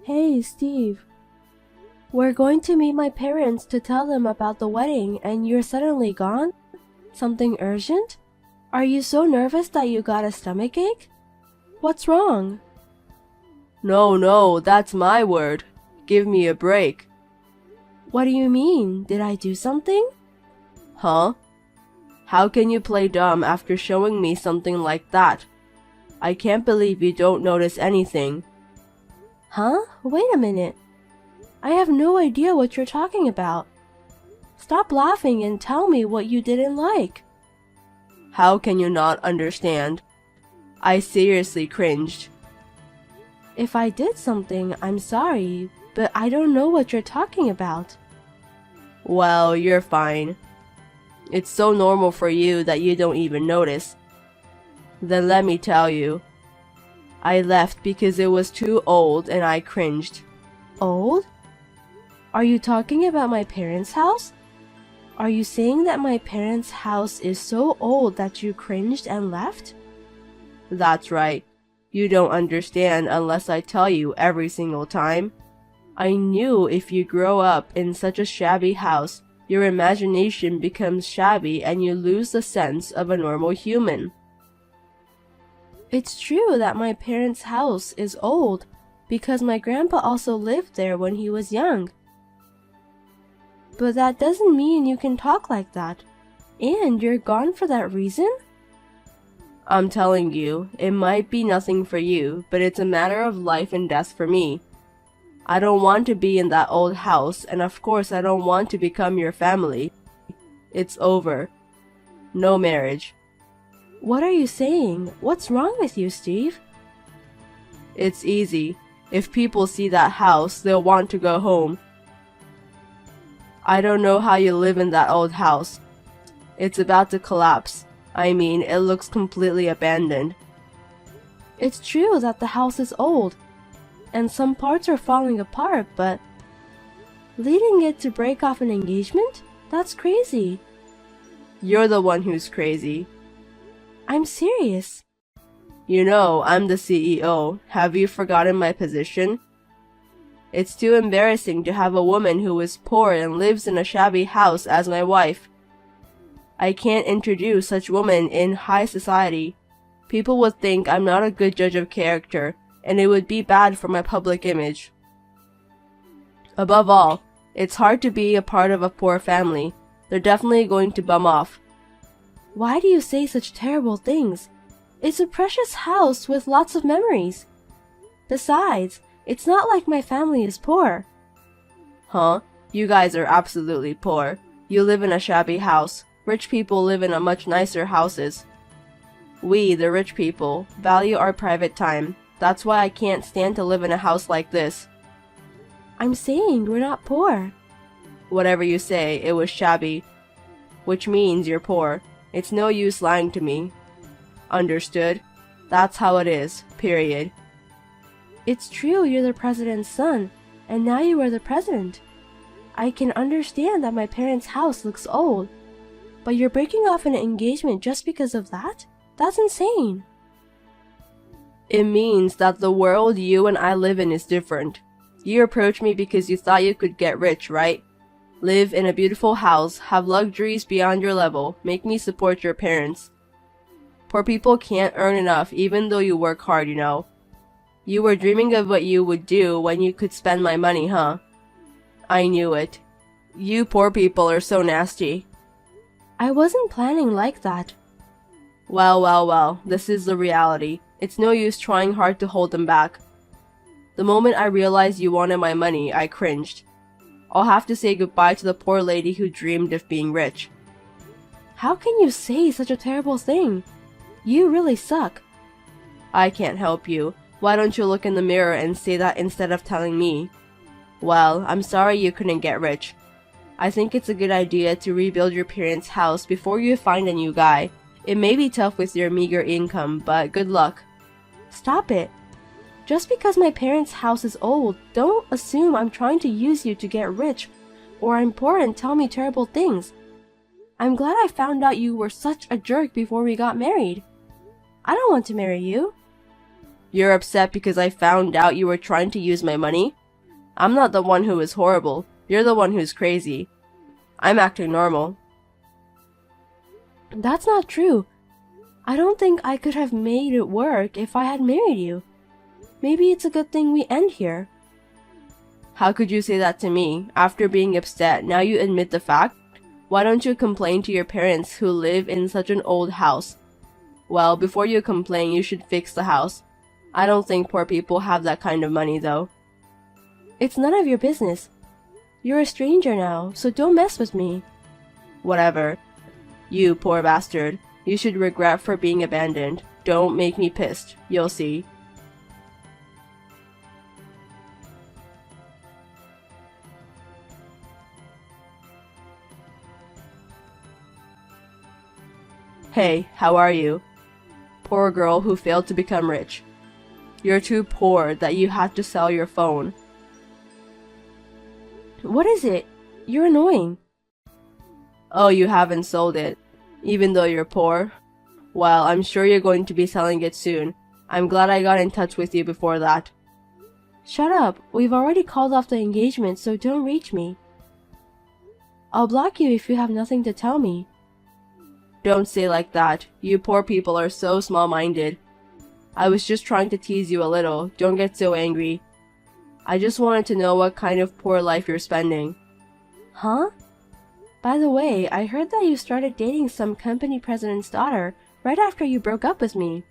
Hey, Steve. We're going to meet my parents to tell them about the wedding and you're suddenly gone? Something urgent? Are you so nervous that you got a stomachache? What's wrong? No, that's my word. Give me a break. What do you mean? Did I do something? Huh? How can you play dumb after showing me something like that? I can't believe you don't notice anything. Huh? Wait a minute. I have no idea what you're talking about. Stop laughing and tell me what you didn't like. How can you not understand? I seriously cringed. If I did something, I'm sorry, but I don't know what you're talking about. Well, you're fine. It's so normal for you that you don't even notice. Then let me tell you. I left because it was too old and I cringed. Old? Are you talking about my parents' house? Are you saying that my parents' house is so old that you cringed and left? That's right. You don't understand unless I tell you every single time. I knew if you grow up in such a shabby house, your imagination becomes shabby and you lose the sense of a normal human. It's true that my parents' house is old because my grandpa also lived there when he was young. But that doesn't mean you can talk like that. And you're gone for that reason? I'm telling you, it might be nothing for you, but it's a matter of life and death for me. I don't want to be in that old house, and of course I don't want to become your family. It's over. No marriage. What are you saying? What's wrong with you, Steve? It's easy. If people see that house, they'll want to go home. I don't know how you live in that old house. It's about to collapse. I mean, it looks completely abandoned. It's true that the house is old, and some parts are falling apart, but leading it to break off an engagement? That's crazy. You're the one who's crazy. I'm serious. You know, I'm the CEO. Have you forgotten my position? It's too embarrassing to have a woman who is poor and lives in a shabby house as my wife. I can't introduce such women in high society. People would think I'm not a good judge of character, and it would be bad for my public image. Above all, it's hard to be a part of a poor family. They're definitely going to bum off. Why do you say such terrible things? It's a precious house with lots of memories. Besides, it's not like my family is poor. Huh? You guys are absolutely poor. You live in a shabby house. Rich people live in a much nicer houses. We, the rich people, value our private time. That's why I can't stand to live in a house like this. I'm saying we're not poor. Whatever you say, it was shabby. Which means you're poor. It's no use lying to me. Understood? That's how it is, period. It's true you're the president's son, and now you are the president. I can understand that my parents' house looks old, but you're breaking off an engagement just because of that? That's insane. It means that the world you and I live in is different. You approached me because you thought you could get rich, right? Live in a beautiful house, have luxuries beyond your level, make me support your parents. Poor people can't earn enough even though you work hard, you know. You were dreaming of what you would do when you could spend my money, huh? I knew it. You poor people are so nasty. I wasn't planning like that. Well, this is the reality. It's no use trying hard to hold them back. The moment I realized you wanted my money, I cringed. I'll have to say goodbye to the poor lady who dreamed of being rich. How can you say such a terrible thing? You really suck. I can't help you. Why don't you look in the mirror and say that instead of telling me? Well, I'm sorry you couldn't get rich. I think it's a good idea to rebuild your parents' house before you find a new guy. It may be tough with your meager income, but good luck. Stop it. Just because my parents' house is old, don't assume I'm trying to use you to get rich, or I'm poor and tell me terrible things. I'm glad I found out you were such a jerk before we got married. I don't want to marry you. You're upset because I found out you were trying to use my money? I'm not the one who is horrible. You're the one who's crazy. I'm acting normal. That's not true. I don't think I could have made it work if I had married you. Maybe it's a good thing we end here. How could you say that to me? After being upset, now you admit the fact? Why don't you complain to your parents who live in such an old house? Well, before you complain, you should fix the house. I don't think poor people have that kind of money, though. It's none of your business. You're a stranger now, so don't mess with me. Whatever. You poor bastard. You should regret for being abandoned. Don't make me pissed. You'll see. Hey, how are you? Poor girl who failed to become rich. You're too poor that you had to sell your phone. What is it? You're annoying. Oh, you haven't sold it, even though you're poor? Well, I'm sure you're going to be selling it soon. I'm glad I got in touch with you before that. Shut up. We've already called off the engagement, so don't reach me. I'll block you if you have nothing to tell me. Don't say like that. You poor people are so small-minded. I was just trying to tease you a little. Don't get so angry. I just wanted to know what kind of poor life you're spending. Huh? By the way, I heard that you started dating some company president's daughter right after you broke up with me.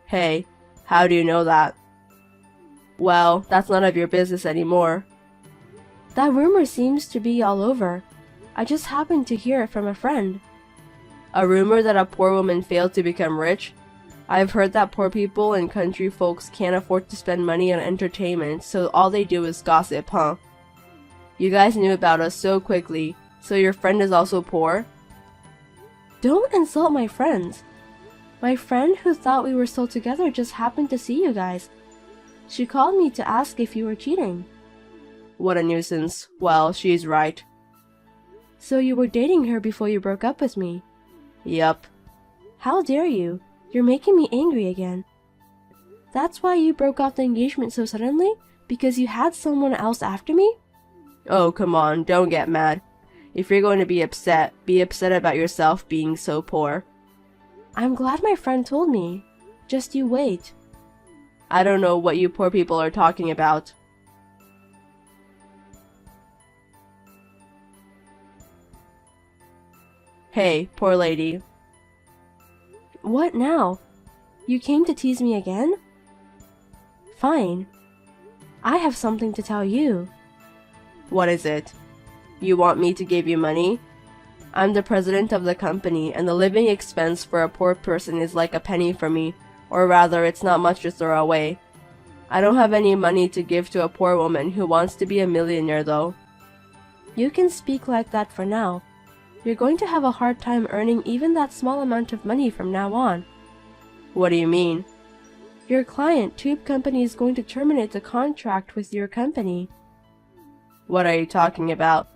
Hey, how do you know that? Well, that's none of your business anymore. That rumor seems to be all over. I just happened to hear it from a friend. A rumor that a poor woman failed to become rich? I've heard that poor people and country folks can't afford to spend money on entertainment, so all they do is gossip, huh? You guys knew about us so quickly, so your friend is also poor? Don't insult my friends. My friend who thought we were still together just happened to see you guys. She called me to ask if you were cheating. What a nuisance. Well, she's right. So you were dating her before you broke up with me? Yup. How dare you? You're making me angry again. That's why you broke off the engagement so suddenly? Because you had someone else after me? Oh, come on, don't get mad. If you're going to be upset about yourself being so poor. I'm glad my friend told me. Just you wait. I don't know what you poor people are talking about. Hey, poor lady. What now? You came to tease me again? Fine. I have something to tell you. What is it? You want me to give you money? I'm the president of the company, and the living expense for a poor person is like a penny for me, or rather, it's not much to throw away. I don't have any money to give to a poor woman who wants to be a millionaire, though. You can speak like that for now. You're going to have a hard time earning even that small amount of money from now on. What do you mean? Your client, Tube Company, is going to terminate the contract with your company. What are you talking about?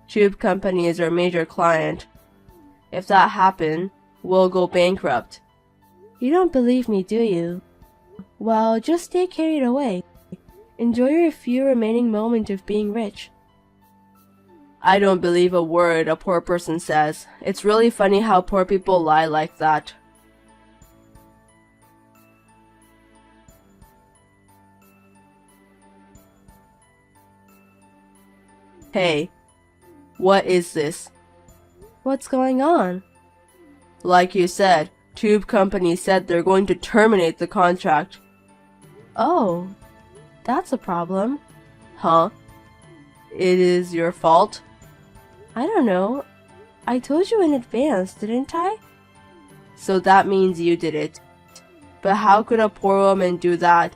Tube Company is our major client. If that happened, we'll go bankrupt. You don't believe me, do you? Well, just stay carried away. Enjoy your few remaining moments of being rich. I don't believe a word a poor person says. It's really funny how poor people lie like that. Hey, what is this? What's going on? Like you said, Tube Company said they're going to terminate the contract. Oh, that's a problem. Huh? It is your fault? I don't know. I told you in advance, didn't I? So that means you did it. But how could a poor woman do that?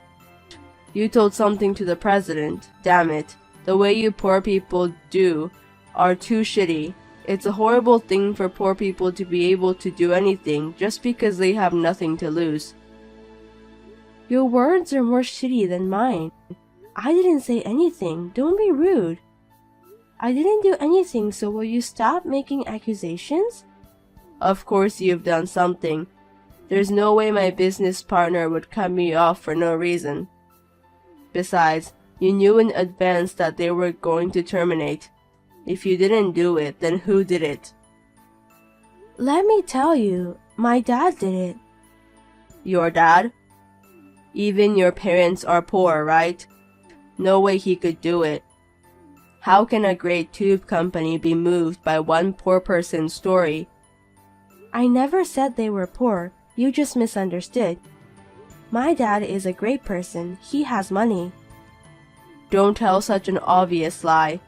You told something to the president. Damn it. The way you poor people do are too shitty. It's a horrible thing for poor people to be able to do anything just because they have nothing to lose. Your words are more shitty than mine. I didn't say anything. Don't be rude. I didn't do anything, so will you stop making accusations? Of course you've done something. There's no way my business partner would cut me off for no reason. Besides, you knew in advance that they were going to terminate. If you didn't do it, then who did it? Let me tell you, my dad did it. Your dad? Even your parents are poor, right? No way he could do it. How can a great tube company be moved by one poor person's story? I never said they were poor. You just misunderstood. My dad is a great person. He has money. Don't tell such an obvious lie.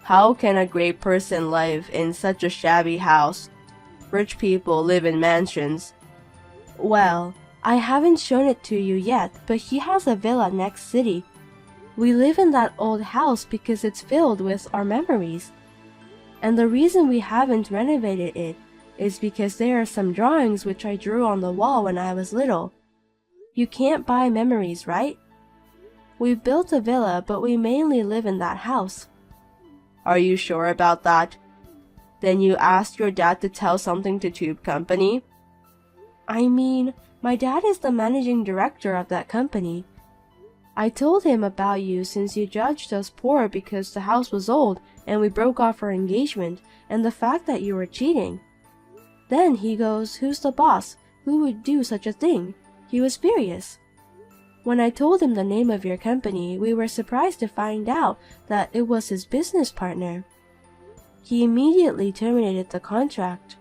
How can a great person live in such a shabby house? Rich people live in mansions. Well, I haven't shown it to you yet, but he has a villa next city. We live in that old house because it's filled with our memories. And the reason we haven't renovated it is because there are some drawings which I drew on the wall when I was little. You can't buy memories, right? We built a villa, but we mainly live in that house. Are you sure about that? Then you asked your dad to tell something to Tube Company? I mean, my dad is the managing director of that company. I told him about you since you judged us poor because the house was old and we broke off our engagement, and the fact that you were cheating. Then he goes, "Who's the boss? Who would do such a thing?" He was furious. When I told him the name of your company, we were surprised to find out that it was his business partner. He immediately terminated the contract.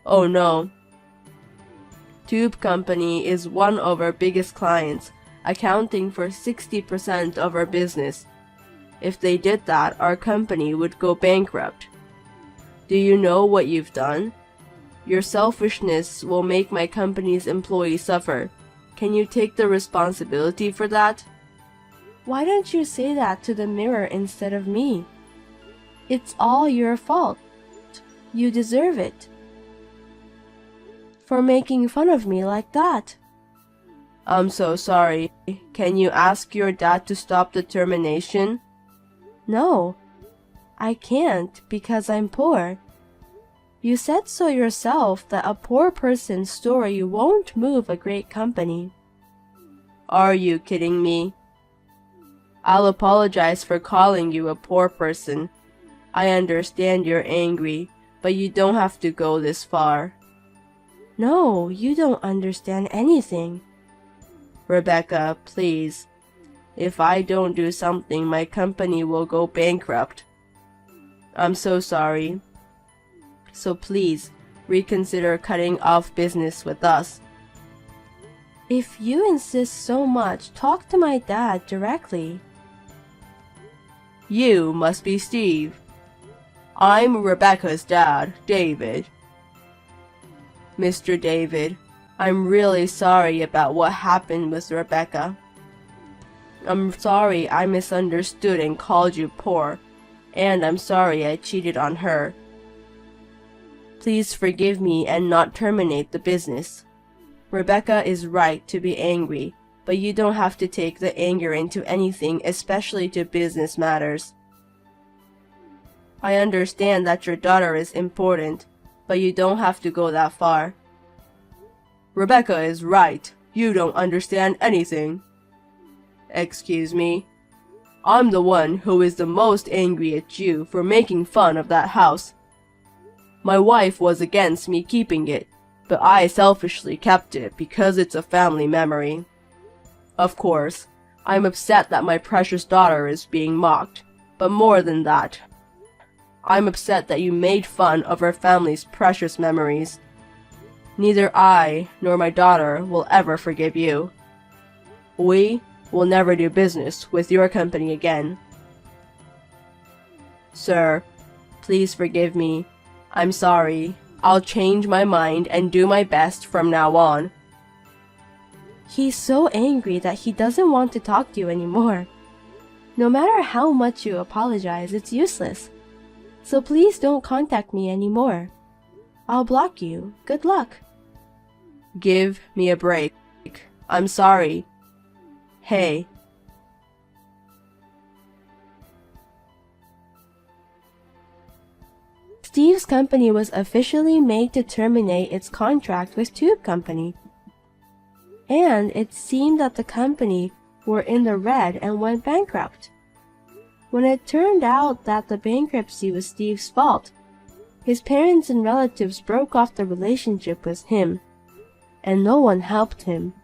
Oh no. Tube Company is one of our biggest clients, accounting for 60% of our business. If they did that, our company would go bankrupt. Do you know what you've done? Your selfishness will make my company's employees suffer. Can you take the responsibility for that? Why don't you say that to the mirror instead of me? It's all your fault. You deserve it. For making fun of me like that. I'm so sorry. Can you ask your dad to stop the termination? No, I can't because I'm poor. You said so yourself that a poor person's story won't move a great company. Are you kidding me? I'll apologize for calling you a poor person. I understand you're angry, but you don't have to go this far. No, you don't understand anything. Rebecca, please. If I don't do something, my company will go bankrupt. I'm so sorry. So please, reconsider cutting off business with us. If you insist so much, talk to my dad directly. You must be Steve. I'm Rebecca's dad, David. Mr. David, I'm really sorry about what happened with Rebecca. I'm sorry I misunderstood and called you poor, and I'm sorry I cheated on her. Please forgive me and not terminate the business. Rebecca is right to be angry, but you don't have to take the anger into anything, especially to business matters. I understand that your daughter is important, but you don't have to go that far. Rebecca is right. You don't understand anything. Excuse me. I'm the one who is the most angry at you for making fun of that house. My wife was against me keeping it, but I selfishly kept it because it's a family memory. Of course, I'm upset that my precious daughter is being mocked, but more than that, I'm upset that you made fun of our family's precious memories. Neither I nor my daughter will ever forgive you. We will never do business with your company again. Sir, please forgive me. I'm sorry. I'll change my mind and do my best from now on. He's so angry that he doesn't want to talk to you anymore. No matter how much you apologize, it's useless. So please don't contact me anymore. I'll block you. Good luck. Give me a break. I'm sorry. Hey. Steve's company was officially made to terminate its contract with Tube Company. And it seemed that the company were in the red and went bankrupt. When it turned out that the bankruptcy was Steve's fault, his parents and relatives broke off the relationship with him, and no one helped him.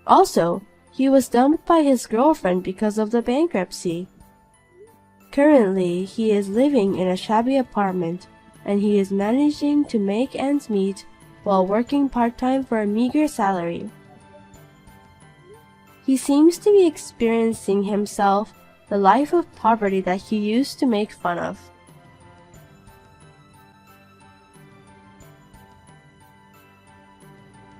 Also, he was dumped by his girlfriend because of the bankruptcy. Currently, he is living in a shabby apartment, and he is managing to make ends meet while working part-time for a meager salary. He seems to be experiencing himself the life of poverty that he used to make fun of.